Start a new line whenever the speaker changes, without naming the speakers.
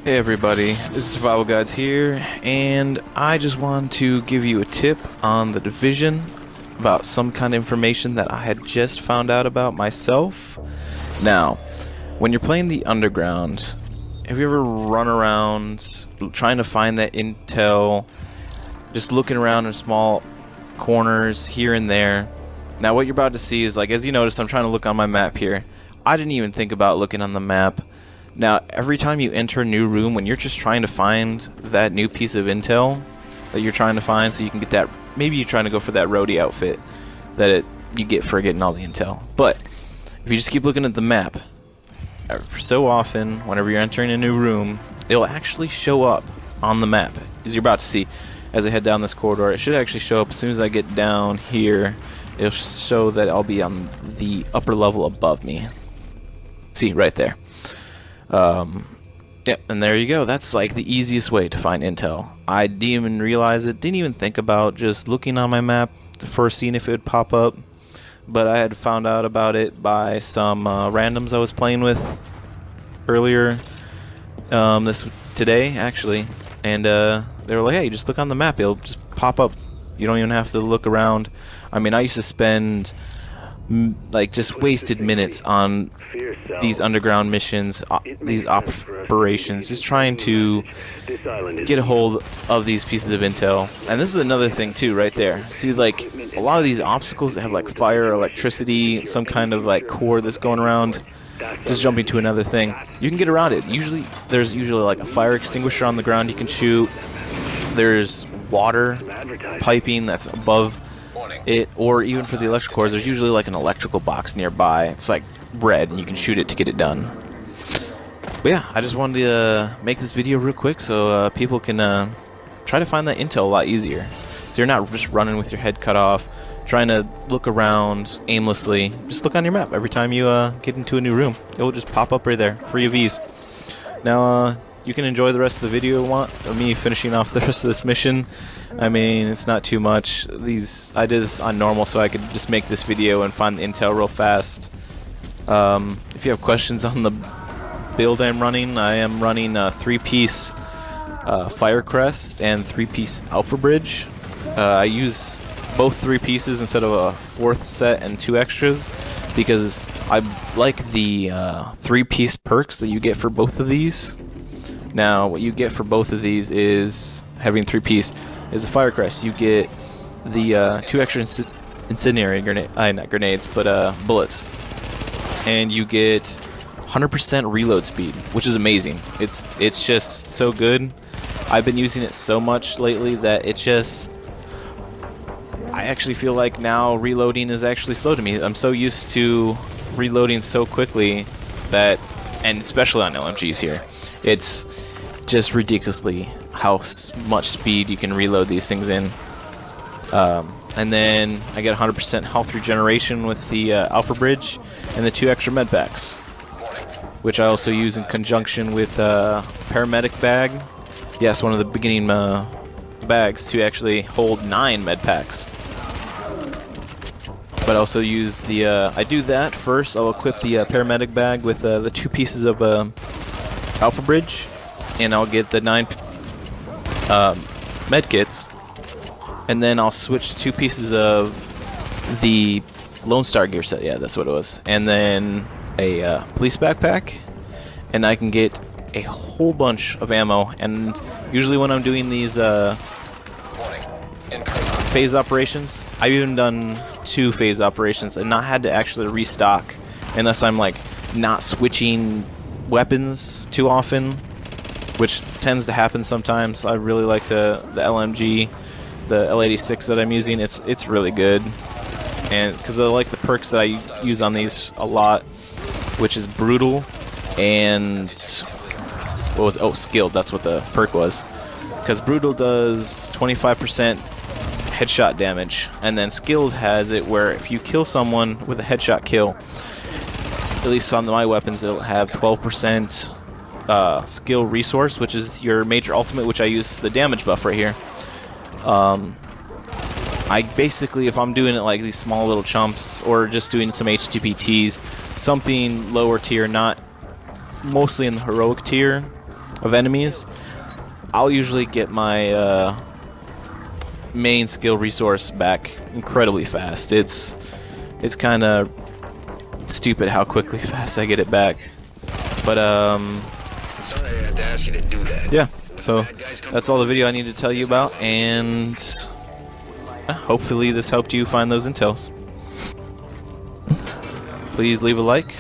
Hey everybody, this is SurvivalGuides here, and I just wanted to give you a tip on the Division about some kind of information that I had just found out about myself. Now, when you're playing the Underground, have you ever run around trying to find that intel, just looking around in small corners here and there? Now what you're about to see is, like, as you notice, I'm trying to look on my map here. I didn't even think about looking on the map. Now, every time you enter a new room, when you're just trying to find that new piece of intel that you're trying to find so you can get that, maybe you're trying to go for that roadie outfit that you get for getting all the intel. But if you just keep looking at the map, so often, whenever you're entering a new room, it'll actually show up on the map, as you're about to see. As I head down this corridor, it should actually show up as soon as I get down here. It'll show that I'll be on the upper level above me. See, right there. Yeah, and there you go. That's like the easiest way to find intel. I didn't even realize it, didn't even think about just looking on my map for seeing if it would pop up, but I had found out about it by some randoms I was playing with earlier today actually, and they were like, hey, just look on the map, it'll just pop up. You don't even have to look around. I mean, I used to spend like just wasted minutes on these underground missions, these operations, just trying to get a hold of these pieces of intel. And this is another thing too, right there. See, like a lot of these obstacles that have like fire, electricity, some kind of like core that's going around, just jumping to another thing, you can get around it. There's usually like a fire extinguisher on the ground you can shoot. There's water piping that's above it, or even for the electrical cores, there's usually like an electrical box nearby. It's like red, and you can shoot it to get it done. But yeah, I just wanted to make this video real quick so people can try to find that intel a lot easier. So you're not just running with your head cut off, trying to look around aimlessly. Just look on your map every time you get into a new room. It will just pop up right there, free of ease. Now, you can enjoy the rest of the video of me finishing off the rest of this mission. I mean, it's not too much. I did this on normal so I could just make this video and find the intel real fast. If you have questions on the build I am running a 3-piece Firecrest and 3-piece Alpha Bridge. I use both 3 pieces instead of a 4th set and 2 extras because I like the 3-piece perks that you get for both of these. Now, what you get for both of these is, having 3-piece, is a Firecrest. You get the 2 extra incendiary not grenades, but bullets. And you get 100% reload speed, which is amazing. It's just so good. I've been using it so much lately that I actually feel like now reloading is actually slow to me. I'm so used to reloading so quickly that, and especially on LMGs here, it's just ridiculously how much speed you can reload these things in. And then I get 100% health regeneration with the Alpha Bridge and the 2 extra med packs, which I also use in conjunction with paramedic bag. Yes, one of the beginning bags to actually hold 9 med packs. But I also use the I do that first. I'll equip the paramedic bag with the 2 pieces of Alpha Bridge, and I'll get the 9 med kits, and then I'll switch to 2 pieces of the Lone Star gear set. Yeah, that's what it was. And then a police backpack, and I can get a whole bunch of ammo. And usually when I'm doing these phase operations, I've even done 2 phase operations and not had to actually restock unless I'm like not switching weapons too often, which tends to happen sometimes. I really like the LMG, the L86 that I'm using. It's really good, and because I like the perks that I use on these a lot, which is brutal and skilled. That's what the perk was, because brutal does 25% headshot damage, and then skilled has it where if you kill someone with a headshot kill, at least on my weapons, it'll have 12% skill resource, which is your major ultimate, which I use the damage buff right here. I basically, if I'm doing it like these small little chumps or just doing some HTPTs, something lower tier, not mostly in the heroic tier, of enemies, I'll usually get my main skill resource back incredibly fast. It's kind of stupid how quickly fast I get it back. But
Sorry I had to ask you to do that.
yeah, so that's all the video I need to tell you about, and hopefully this helped you find those intels. Please leave a like,